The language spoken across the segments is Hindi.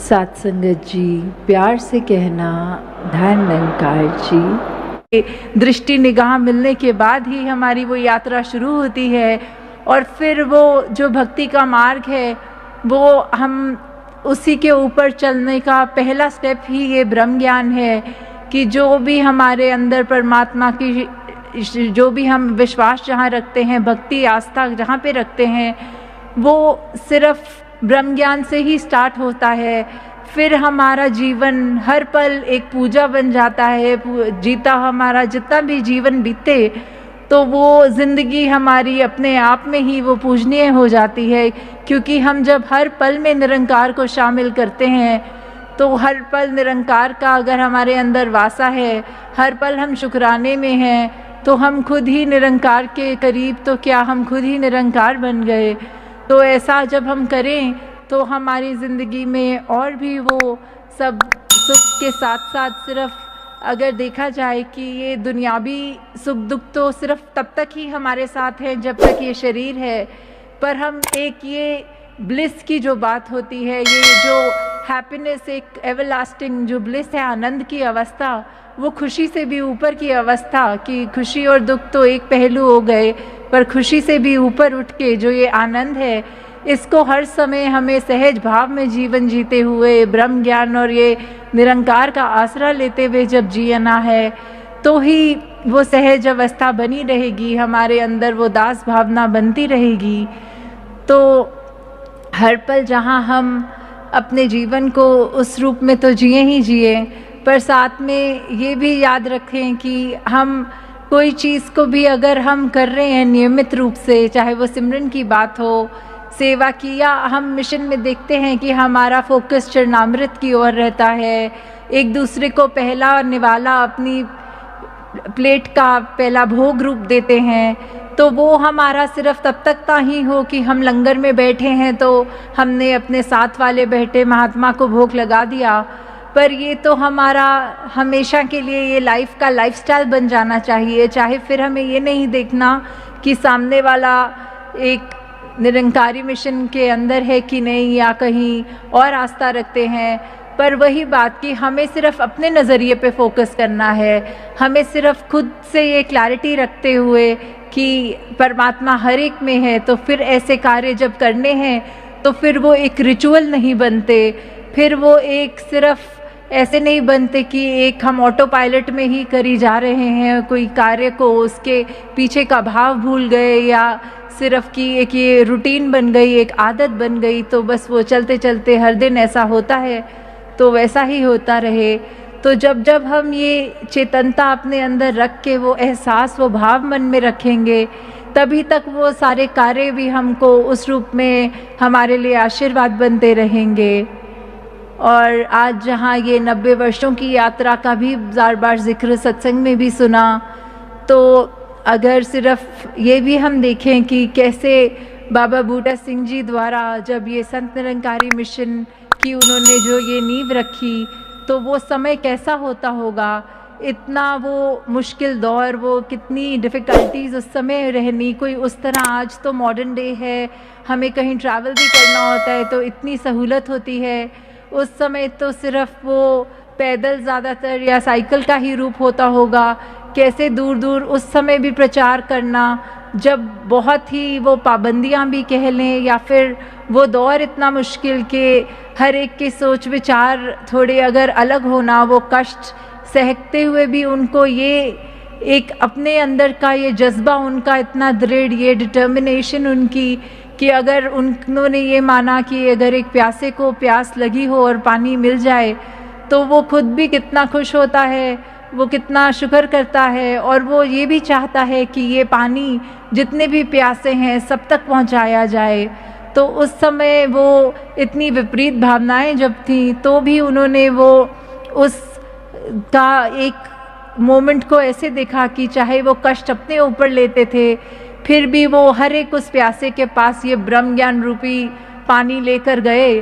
सात संगत जी, प्यार से कहना धन निरंकार जी। दृष्टि निगाह मिलने के बाद ही हमारी वो यात्रा शुरू होती है और फिर वो जो भक्ति का मार्ग है वो हम उसी के ऊपर चलने का पहला स्टेप ही ये ब्रह्म ज्ञान है कि जो भी हमारे अंदर परमात्मा की जो भी हम विश्वास जहाँ रखते हैं, भक्ति आस्था जहाँ पे रखते हैं, वो सिर्फ ब्रह्म ज्ञान से ही स्टार्ट होता है। फिर हमारा जीवन हर पल एक पूजा बन जाता है। जीता हमारा जितना भी जीवन बीते तो वो ज़िंदगी हमारी अपने आप में ही वो पूजनीय हो जाती है, क्योंकि हम जब हर पल में निरंकार को शामिल करते हैं तो हर पल निरंकार का अगर हमारे अंदर वासा है, हर पल हम शुक्राने में हैं, तो हम खुद ही निरंकार के करीब, तो क्या हम खुद ही निरंकार बन गए। तो ऐसा जब हम करें तो हमारी ज़िंदगी में और भी वो सब सुख के साथ साथ सिर्फ अगर देखा जाए कि ये दुनियावी सुख दुख तो सिर्फ तब तक ही हमारे साथ है जब तक ये शरीर है, पर हम एक ये ब्लिस की जो बात होती है, ये जो हैप्पीनेस, एक एवरलास्टिंग जो ब्लिस है, आनंद की अवस्था, वो खुशी से भी ऊपर की अवस्था कि खुशी और दुख तो एक पहलू हो गए, पर खुशी से भी ऊपर उठ के जो ये आनंद है, इसको हर समय हमें सहज भाव में जीवन जीते हुए ब्रह्म ज्ञान और ये निरंकार का आसरा लेते हुए जब जीना है तो ही वो सहज अवस्था बनी रहेगी, हमारे अंदर वो दास भावना बनती रहेगी। तो हर पल जहाँ हम अपने जीवन को उस रूप में तो जिए ही जिए, पर साथ में ये भी याद रखें कि हम कोई चीज़ को भी अगर हम कर रहे हैं नियमित रूप से, चाहे वो सिमरन की बात हो, सेवा की, या हम मिशन में देखते हैं कि हमारा फोकस चरणामृत की ओर रहता है, एक दूसरे को पहला निवाला अपनी प्लेट का पहला भोग रूप देते हैं, तो वो हमारा सिर्फ तब तक ही हो कि हम लंगर में बैठे हैं तो हमने अपने साथ वाले बैठे महात्मा को भोग लगा दिया, पर ये तो हमारा हमेशा के लिए ये लाइफ का लाइफस्टाइल बन जाना चाहिए। चाहे फिर हमें ये नहीं देखना कि सामने वाला एक निरंकारी मिशन के अंदर है कि नहीं या कहीं और आस्था रखते हैं, पर वही बात कि हमें सिर्फ अपने नज़रिए पे फोकस करना है, हमें सिर्फ खुद से ये क्लैरिटी रखते हुए कि परमात्मा हर एक में है, तो फिर ऐसे कार्य जब करने हैं तो फिर वो एक रिचुअल नहीं बनते, फिर वो एक सिर्फ ऐसे नहीं बनते कि एक हम ऑटो पायलट में ही करी जा रहे हैं कोई कार्य को, उसके पीछे का भाव भूल गए, या सिर्फ कि एक ये रूटीन बन गई, एक आदत बन गई, तो बस वो चलते चलते हर दिन ऐसा होता है तो वैसा ही होता रहे। तो जब जब हम ये चेतनता अपने अंदर रख के वो एहसास, वो भाव मन में रखेंगे, तभी तक वो सारे कार्य भी हमको उस रूप में हमारे लिए आशीर्वाद बनते रहेंगे। और आज जहाँ ये 90 वर्षों की यात्रा का भी बार बार जिक्र सत्संग में भी सुना, तो अगर सिर्फ ये भी हम देखें कि कैसे बाबा बूटा सिंह जी द्वारा जब ये संत निरंकारी मिशन की उन्होंने जो ये नींव रखी, तो वो समय कैसा होता होगा, इतना वो मुश्किल दौर, वो कितनी डिफ़िकल्टीज़ उस समय रहनी, कोई उस तरह आज तो मॉडर्न डे है, हमें कहीं ट्रैवल भी करना होता है तो इतनी सहूलत होती है, उस समय तो सिर्फ वो पैदल ज़्यादातर या साइकिल का ही रूप होता होगा। कैसे दूर दूर उस समय भी प्रचार करना, जब बहुत ही वो पाबंदियां भी कह लें, या फिर वो दौर इतना मुश्किल कि हर एक के सोच विचार थोड़े अगर अलग होना, वो कष्ट सहते हुए भी उनको ये एक अपने अंदर का ये जज्बा उनका इतना दृढ़, ये डिटर्मिनेशन उनकी कि अगर उन्होंने ये माना कि अगर एक प्यासे को प्यास लगी हो और पानी मिल जाए तो वो खुद भी कितना खुश होता है, वो कितना शुक्र करता है, और वो ये भी चाहता है कि ये पानी जितने भी प्यासे हैं सब तक पहुंचाया जाए। तो उस समय वो इतनी विपरीत भावनाएं जब थी तो भी उन्होंने वो उस का एक मोमेंट को ऐसे देखा कि चाहे वो कष्ट अपने ऊपर लेते थे, फिर भी वो हर एक उस प्यासे के पास ये ब्रह्म ज्ञान रूपी पानी लेकर गए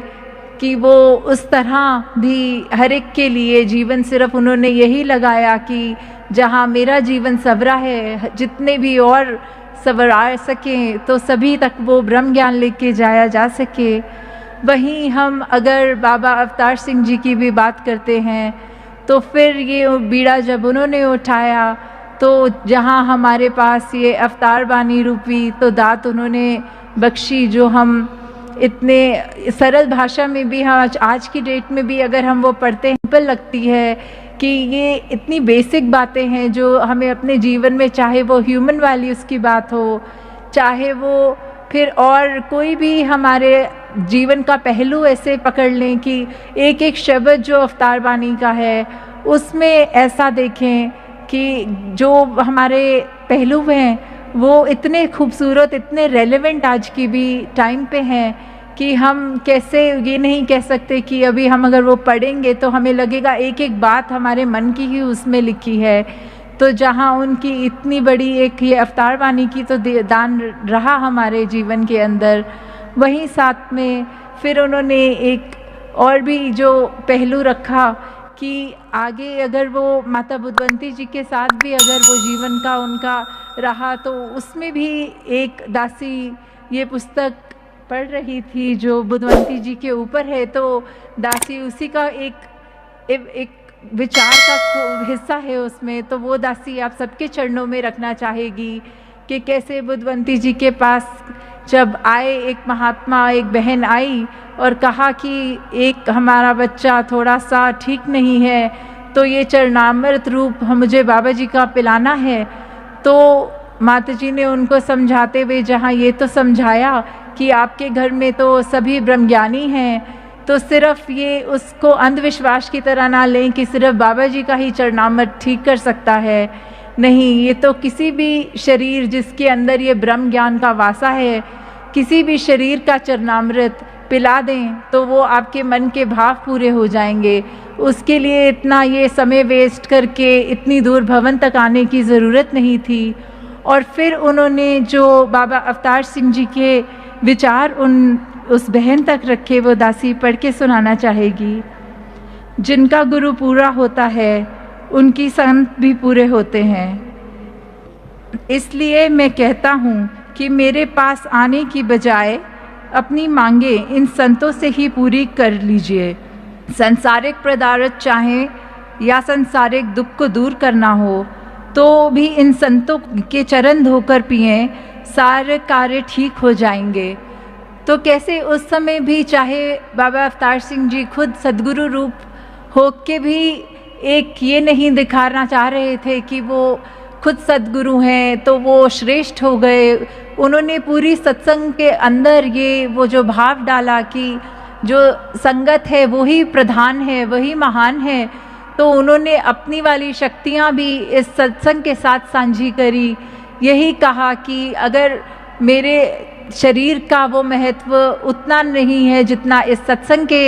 कि वो उस तरह भी हर एक के लिए जीवन सिर्फ उन्होंने यही लगाया कि जहाँ मेरा जीवन संवरा है, जितने भी और संवरा सकें तो सभी तक वो ब्रह्म ज्ञान लेके जाया जा सके। वहीं हम अगर बाबा अवतार सिंह जी की भी बात करते हैं तो फिर ये बीड़ा जब उन्होंने उठाया तो जहाँ हमारे पास ये अवतार बानी रूपी तो दात उन्होंने बख्शी, जो हम इतने सरल भाषा में भी हम आज की डेट में भी अगर हम वो पढ़ते हैं सिंपल लगती है कि ये इतनी बेसिक बातें हैं जो हमें अपने जीवन में, चाहे वो ह्यूमन वैल्यूज़ की बात हो, चाहे वो फिर और कोई भी हमारे जीवन का पहलू ऐसे पकड़ लें कि एक एक शब्द जो अवतार बानी का है उसमें ऐसा देखें कि जो हमारे पहलू हैं वो इतने खूबसूरत, इतने रेलेवेंट आज की भी टाइम पे हैं कि हम कैसे ये नहीं कह सकते कि अभी हम अगर वो पढ़ेंगे तो हमें लगेगा एक एक बात हमारे मन की ही उसमें लिखी है। तो जहाँ उनकी इतनी बड़ी एक ये अवतार वाणी की तो दान रहा हमारे जीवन के अंदर, वहीं साथ में फिर उन्होंने एक और भी जो पहलू रखा कि आगे अगर वो माता बुद्धवंती जी के साथ भी अगर वो जीवन का उनका रहा तो उसमें भी एक दासी ये पुस्तक पढ़ रही थी जो बुद्धवंती जी के ऊपर है, तो दासी उसी का एक विचार का हिस्सा है उसमें। तो वो दासी आप सबके चरणों में रखना चाहेगी कि कैसे बुद्धवंती जी के पास जब आए एक महात्मा, एक बहन आई और कहा कि एक हमारा बच्चा थोड़ा सा ठीक नहीं है तो ये चरणामृत रूप मुझे बाबा जी का पिलाना है। तो माता जी ने उनको समझाते हुए जहाँ ये तो समझाया कि आपके घर में तो सभी ब्रह्मज्ञानी हैं, तो सिर्फ ये उसको अंधविश्वास की तरह ना लें कि सिर्फ बाबा जी का ही चरणामृत ठीक कर सकता है। नहीं, ये तो किसी भी शरीर जिसके अंदर ये ब्रह्म ज्ञान का वासा है, किसी भी शरीर का चरणामृत पिला दें तो वो आपके मन के भाव पूरे हो जाएंगे। उसके लिए इतना ये समय वेस्ट करके इतनी दूर भवन तक आने की ज़रूरत नहीं थी। और फिर उन्होंने जो बाबा अवतार सिंह जी के विचार उस बहन तक रखे, वो दासी पढ़ के सुनाना चाहेगी। जिनका गुरु पूरा होता है उनकी संत भी पूरे होते हैं, इसलिए मैं कहता हूँ कि मेरे पास आने की बजाय अपनी मांगे इन संतों से ही पूरी कर लीजिए। संसारिक पदार्थ चाहें या संसारिक दुख को दूर करना हो तो भी इन संतों के चरण धोकर पिएं, सारे कार्य ठीक हो जाएंगे। तो कैसे उस समय भी चाहे बाबा अवतार सिंह जी खुद सद्गुरु रूप हो के भी एक ये नहीं दिखाना चाह रहे थे कि वो खुद सद्गुरु हैं तो वो श्रेष्ठ हो गए। उन्होंने पूरी सत्संग के अंदर ये वो जो भाव डाला कि जो संगत है वही प्रधान है, वही महान है। तो उन्होंने अपनी वाली शक्तियाँ भी इस सत्संग के साथ साझी करी। यही कहा कि अगर मेरे शरीर का वो महत्व उतना नहीं है जितना इस सत्संग के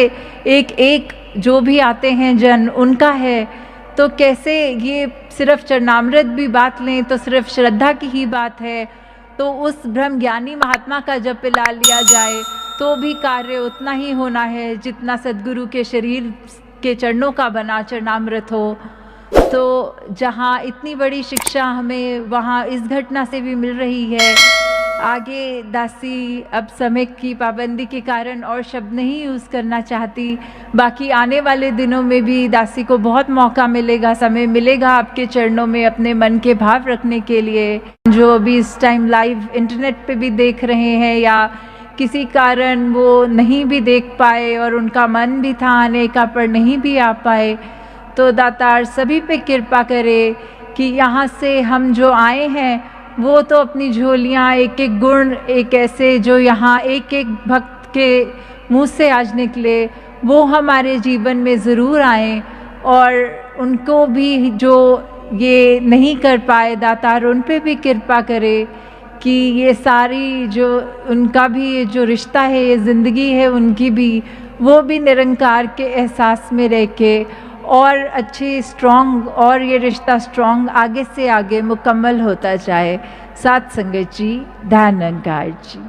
एक एक जो भी आते हैं जन उनका है, तो कैसे ये सिर्फ चरणामृत भी बात लें तो सिर्फ श्रद्धा की ही बात है। तो उस ब्रह्म ज्ञानी महात्मा का जब पिला लिया जाए तो भी कार्य उतना ही होना है जितना सद्गुरु के शरीर के चरणों का बना चरणामृत हो। तो जहाँ इतनी बड़ी शिक्षा हमें वहाँ इस घटना से भी मिल रही है। आगे दासी अब समय की पाबंदी के कारण और शब्द नहीं यूज़ करना चाहती, बाकी आने वाले दिनों में भी दासी को बहुत मौका मिलेगा, समय मिलेगा आपके चरणों में अपने मन के भाव रखने के लिए। जो अभी इस टाइम लाइव इंटरनेट पे भी देख रहे हैं या किसी कारण वो नहीं भी देख पाए और उनका मन भी था आने का पर नहीं भी आ पाए, तो दातार सभी पे कृपा करे कि यहाँ से हम जो आए हैं वो तो अपनी झोलियाँ एक एक गुण एक ऐसे जो यहाँ एक एक भक्त के मुँह से आज निकले वो हमारे जीवन में ज़रूर आए। और उनको भी जो ये नहीं कर पाए दातार उन पे भी कृपा करे कि ये सारी जो उनका भी जो रिश्ता है, ये ज़िंदगी है उनकी भी, वो भी निरंकार के एहसास में रह के और अच्छी स्ट्रॉन्ग और ये रिश्ता स्ट्रॉन्ग आगे से आगे मुकम्मल होता जाए। साथ संगत जी, ध्यान निरंकार जी।